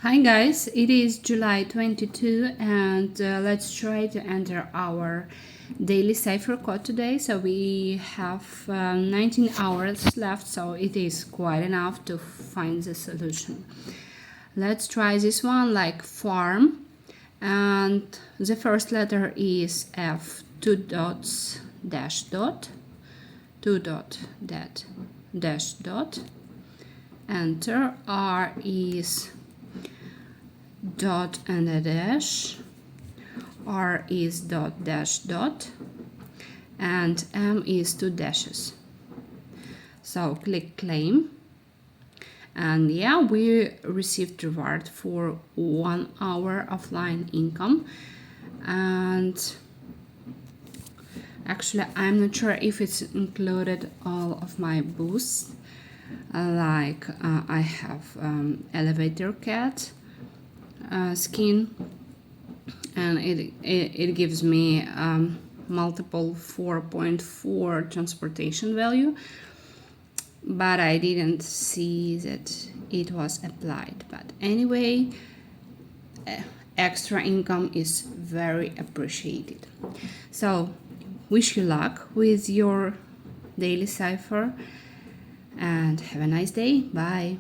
Hi guys, it is July 22 and let's try to enter our daily cipher code today. So we have 19 hours left, so it is quite enough to find the solution. Let's try this one like farm, and the first letter is F, 2 dots, dash dot, 2 dot, dash dot, enter. R is dot and a dash, R is dot dash dot, and M is 2 dashes. So click claim, and yeah, we received reward for 1 hour offline income. And actually I'm not sure if it's included all of my boosts, like I have elevator cat skin, and it gives me multiple 4.4 transportation value, but I didn't see that it was applied. But anyway, extra income is very appreciated. So wish you luck with your daily cipher and have a nice day. Bye.